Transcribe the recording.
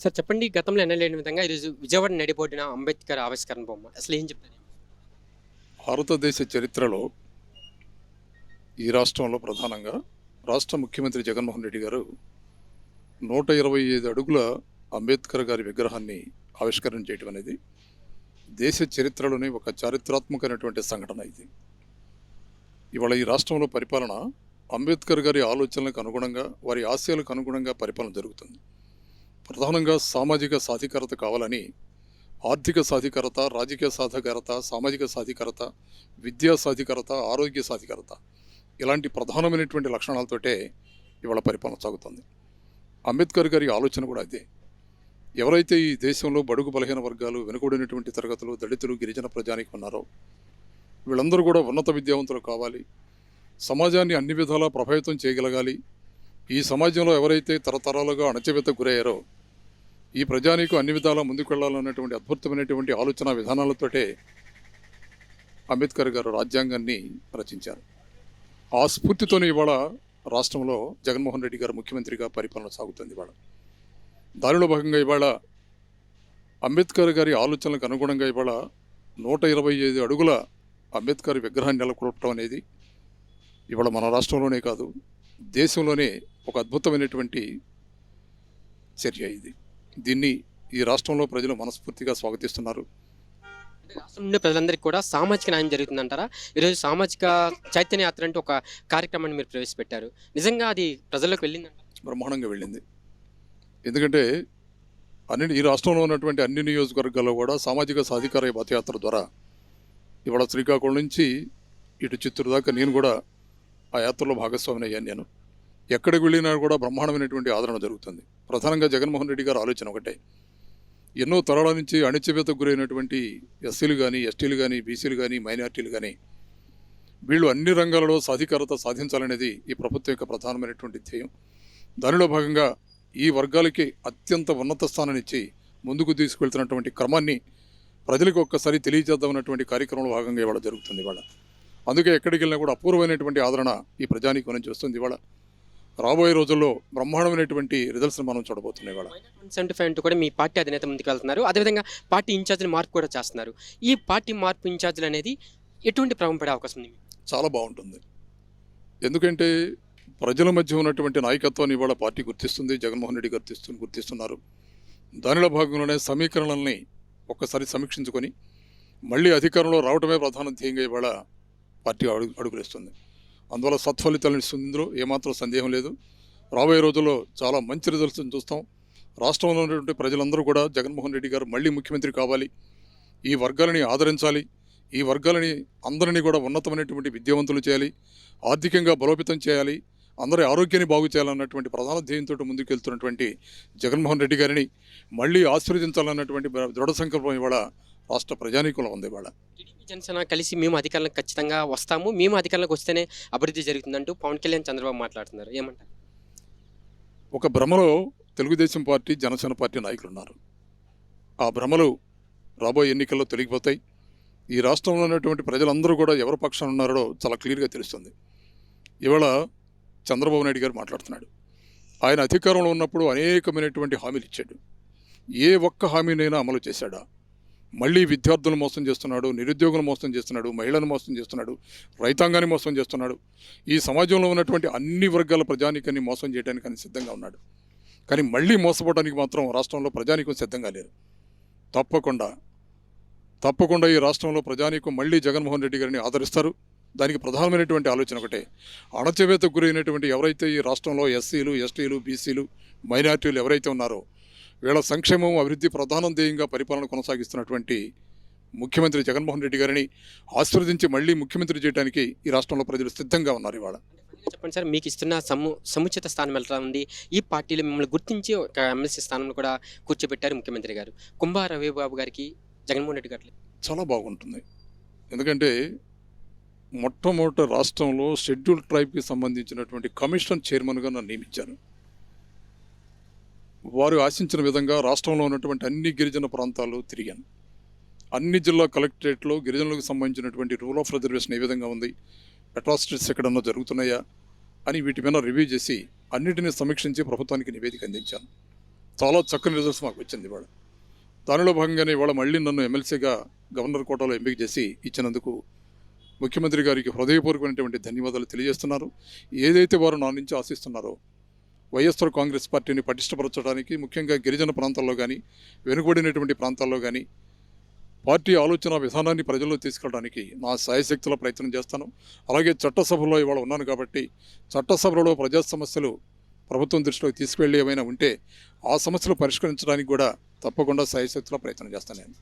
Sir చెప్పండి గతంలో ఎన్నలేని విధంగా ఈరోజు విజయవాడ నడిబొడ్డున అంబేద్కర్ ఆవిష్కరణ బొమ్మ. అసలు ఏం చెప్తారు? భారతదేశ చరిత్రలో ఈ రాష్ట్రంలో ప్రధానంగా రాష్ట్ర ముఖ్యమంత్రి జగన్మోహన్ రెడ్డి గారు 125 అడుగుల అంబేద్కర్ గారి విగ్రహాన్ని ఆవిష్కరణ చేయడం అనేది దేశ చరిత్రలోనే ఒక చారిత్రాత్మకమైనటువంటి సంఘటన. ఇది ఇవాళ ఈ రాష్ట్రంలో పరిపాలన అంబేద్కర్ గారి ఆలోచనలకు అనుగుణంగా, వారి ఆశయాలకు అనుగుణంగా పరిపాలన జరుగుతుంది. ప్రధానంగా సామాజిక సాధికారత కావాలని ఆర్థిక సాధికారత, రాజకీయ సాధికారత, సామాజిక సాధికారత, విద్యా సాధికారత, ఆరోగ్య సాధికారత ఇలాంటి ప్రధానమైనటువంటి లక్షణాలతోటే ఇవాళ పరిపాలన సాగుతుంది. అంబేద్కర్ గారి ఆలోచన కూడా అదే. ఎవరైతే ఈ దేశంలో బడుగు బలహీన వర్గాలు, వెనుకబడినటువంటి తరగతులు, దళితులు, గిరిజన ప్రజానికి ఉన్నారో వీళ్ళందరూ కూడా ఉన్నత విద్యావంతులు కావాలి, సమాజాన్ని అన్ని విధాలా ప్రభావితం చేయగలగాలి. ఈ సమాజంలో ఎవరైతే తరతరాలుగా అణచివేతకు గురయ్యారో ఈ ప్రజానీకు అన్ని విధాలా ముందుకు వెళ్ళాలన్నటువంటి అద్భుతమైనటువంటి ఆలోచన విధానాలతోటే అంబేద్కర్ గారు రాజ్యాంగాన్ని రచించారు. ఆ స్ఫూర్తితోనే ఇవాళ రాష్ట్రంలో జగన్మోహన్ రెడ్డి గారు ముఖ్యమంత్రిగా పరిపాలన సాగుతుంది. దానిలో భాగంగా ఇవాళ అంబేద్కర్ గారి ఆలోచనలకు అనుగుణంగా ఇవాళ 125 అడుగుల అంబేద్కర్ విగ్రహాన్ని నెలకొల్పడం అనేది ఇవాళ మన రాష్ట్రంలోనే కాదు, దేశంలోనే ఒక అద్భుతమైనటువంటి చర్య. దీన్ని ఈ రాష్ట్రంలో ప్రజలు మనస్ఫూర్తిగా స్వాగతిస్తున్నారు. రాష్ట్రం నుండి ప్రజలందరికీ కూడా సామాజిక న్యాయం జరుగుతుందంటారా? ఈరోజు సామాజిక చైతన్య యాత్ర అంటే ఒక కార్యక్రమాన్ని మీరు ప్రవేశపెట్టారు. నిజంగా అది ప్రజల్లోకి వెళ్ళిందంట? బ్రహ్మాండంగా వెళ్ళింది. ఎందుకంటే ఈ రాష్ట్రంలో ఉన్నటువంటి అన్ని నియోజకవర్గాల్లో కూడా సామాజిక సాధికార పదయాత్ర ద్వారా ఇవాళ శ్రీకాకుళం నుంచి ఇటు చిత్తూరు దాకా నేను కూడా ఆ యాత్రలో భాగస్వామిని అయ్యాను. నేను ఎక్కడికి వెళ్ళినా కూడా బ్రహ్మాండమైనటువంటి ఆదరణ జరుగుతుంది. ప్రధానంగా జగన్మోహన్ రెడ్డి గారు ఆలోచన ఒకటే, ఎన్నో తరాల నుంచి అణచివేతకు గురైనటువంటి ఎస్సీలు కానీ, ఎస్టీలు కానీ, బీసీలు కానీ, మైనార్టీలు కానీ వీళ్ళు అన్ని రంగాలలో సాధికారత సాధించాలనేది ఈ ప్రభుత్వం యొక్క ప్రధానమైనటువంటి ధ్యేయం. దానిలో భాగంగా ఈ వర్గాలకి అత్యంత ఉన్నత స్థానాన్నిచ్చి ముందుకు తీసుకెళ్తున్నటువంటి క్రమాన్ని ప్రజలకు ఒక్కసారి తెలియజేద్దామన్నటువంటి కార్యక్రమంలో భాగంగా ఇవాళ జరుగుతుంది. అందుకే ఎక్కడికి వెళ్ళినా కూడా అపూర్వమైనటువంటి ఆదరణ ఈ ప్రజానీకం నుంచి వస్తుంది. రాబోయే రోజుల్లో బ్రహ్మాండమైనటువంటి రిజల్ట్స్ మనం చూడబోతున్నాయి. 75 కూడా మీ పార్టీ అధినేత ముందుకు వెళ్తున్నారు. అదేవిధంగా పార్టీ ఇన్ఛార్జ్ని మార్పు కూడా చేస్తున్నారు. ఈ పార్టీ మార్పు ఇన్ఛార్జ్లు అనేది ఎటువంటి ప్రభావం పడే అవకాశం ఉంది? చాలా బాగుంటుంది. ఎందుకంటే ప్రజల మధ్య ఉన్నటువంటి నాయకత్వాన్ని ఇవాళ పార్టీ గుర్తిస్తుంది, జగన్మోహన్ రెడ్డి గుర్తిస్తున్నారు. దానిలో భాగంగానే సమీకరణల్ని ఒక్కసారి సమీక్షించుకొని మళ్ళీ అధికారంలో రావడమే ప్రధాన ధ్యేయంగా ఇవాళ పార్టీ అడుగులేస్తుంది. అందువల్ల సత్ఫలితాలను ఇస్తుంది. ఇందులో ఏమాత్రం సందేహం లేదు. రాబోయే రోజుల్లో చాలా మంచి రిజల్ట్స్ని చూస్తాం. రాష్ట్రంలో ఉన్నటువంటి ప్రజలందరూ కూడా జగన్మోహన్ రెడ్డి గారు మళ్ళీ ముఖ్యమంత్రి కావాలి, ఈ వర్గాలని ఆదరించాలి, ఈ వర్గాలని అందరినీ కూడా ఉన్నతమైనటువంటి విద్యావంతులు చేయాలి, ఆర్థికంగా బలోపేతం చేయాలి, అందరి ఆరోగ్యాన్ని బాగు చేయాలన్నటువంటి ప్రధాన ధ్యేయంతో ముందుకెళ్తున్నటువంటి జగన్మోహన్ రెడ్డి గారిని మళ్ళీ ఆశీర్వదించాలన్నటువంటి దృఢ సంకల్పం ఇవాళ రాష్ట్ర ప్రజానీకులు ఉంది. టీడీపీ జనసేన కలిసి మేము అధికారంలోకి ఖచ్చితంగా వస్తాము, మేము అధికారంలోకి వస్తేనే అభివృద్ధి జరుగుతుందంటూ పవన్ కళ్యాణ్, చంద్రబాబు మాట్లాడుతున్నారు. ఏమంటారు? ఒక భ్రమలో తెలుగుదేశం పార్టీ, జనసేన పార్టీ నాయకులు ఉన్నారు. ఆ భ్రమలు రాబోయే ఎన్నికల్లో తొలగిపోతాయి. ఈ రాష్ట్రంలో ఉన్నటువంటి ప్రజలందరూ కూడా ఎవరి పక్షాన ఉన్నారో చాలా క్లియర్గా తెలుస్తుంది. ఇవాళ చంద్రబాబు నాయుడు గారు మాట్లాడుతున్నాడు. ఆయన అధికారంలో ఉన్నప్పుడు అనేకమైనటువంటి హామీలు ఇచ్చాడు. ఏ ఒక్క హామీనైనా అమలు చేశాడా? మళ్ళీ విద్యార్థులను మోసం చేస్తున్నాడు, నిరుద్యోగులను మోసం చేస్తున్నాడు, మహిళలను మోసం చేస్తున్నాడు, రైతాంగాన్ని మోసం చేస్తున్నాడు. ఈ సమాజంలో ఉన్నటువంటి అన్ని వర్గాల ప్రజానీకాన్ని మోసం చేయడానికి ఆయన సిద్ధంగా ఉన్నాడు. కానీ మళ్ళీ మోసపోవడానికి మాత్రం రాష్ట్రంలో ప్రజానీకం సిద్ధంగా లేరు. తప్పకుండా ఈ రాష్ట్రంలో ప్రజానీకం మళ్ళీ జగన్మోహన్ రెడ్డి గారిని ఆదరిస్తారు. దానికి ప్రధానమైనటువంటి ఆలోచన ఒకటే, అణచివేతకు గురైనటువంటి ఎవరైతే ఈ రాష్ట్రంలో ఎస్సీలు, ఎస్టీలు, బీసీలు, మైనార్టీలు ఎవరైతే ఉన్నారో వీళ్ళ సంక్షేమం, అభివృద్ధి ప్రధాన ధ్యేయంగా పరిపాలన కొనసాగిస్తున్నటువంటి ముఖ్యమంత్రి జగన్మోహన్ రెడ్డి గారిని ఆశీర్వదించి మళ్ళీ ముఖ్యమంత్రి చేయడానికి ఈ రాష్ట్రంలో ప్రజలు సిద్ధంగా ఉన్నారు. చెప్పండి సార్, మీకు ఇస్తున్న సముచిత స్థానం ఎలా ఉంది? ఈ పార్టీలో మిమ్మల్ని గుర్తించి ఒక ఎమ్మెల్సీ స్థానంలో కూడా కూర్చోబెట్టారు ముఖ్యమంత్రి గారు. కుంభా రవిబాబు గారికి జగన్మోహన్ రెడ్డి గారు చాలా బాగుంటుంది. ఎందుకంటే మొట్టమొదట రాష్ట్రంలో షెడ్యూల్ ట్రైబ్కి సంబంధించినటువంటి కమిషన్ చైర్మన్గా నన్ను నియమించారు. వారు ఆశించిన విధంగా రాష్ట్రంలో ఉన్నటువంటి అన్ని గిరిజన ప్రాంతాల్లో తిరిగాను. అన్ని జిల్లా కలెక్టరేట్లో గిరిజనులకు సంబంధించినటువంటి రూల్ ఆఫ్ రిజర్వేషన్ ఏ విధంగా ఉంది, అట్రాసిటీస్ ఎక్కడన్నా జరుగుతున్నాయా అని వీటి మీద రివ్యూ చేసి అన్నిటినీ సమీక్షించి ప్రభుత్వానికి నివేదిక అందించాను. చాలా చక్కని రిజల్ట్స్ మాకు వచ్చింది ఇవాళ. దానిలో భాగంగానే ఇవాళ మళ్ళీ నన్ను ఎమ్మెల్సీగా గవర్నర్ కోటాలో ఎంపిక చేసి ఇచ్చినందుకు ముఖ్యమంత్రి గారికి హృదయపూర్వకమైనటువంటి ధన్యవాదాలు తెలియజేస్తున్నారు. ఏదైతే వారు నా నుంచి ఆశిస్తున్నారో వైఎస్ఆర్ కాంగ్రెస్ పార్టీని పటిష్టపరచడానికి, ముఖ్యంగా గిరిజన ప్రాంతాల్లో కానీ, వెనుకబడినటువంటి ప్రాంతాల్లో కానీ పార్టీ ఆలోచన విధానాన్ని ప్రజల్లో తీసుకెళ్ళడానికి నా శాయశక్తుల ప్రయత్నం చేస్తాను. అలాగే చట్టసభలో ఇవాళ ఉన్నాను కాబట్టి చట్టసభలో ప్రజా సమస్యలు ప్రభుత్వం దృష్టిలోకి తీసుకువెళ్ళి ఏమైనా ఉంటే ఆ సమస్యలు పరిష్కరించడానికి కూడా తప్పకుండా శాయశక్తుల ప్రయత్నం చేస్తాను నేను.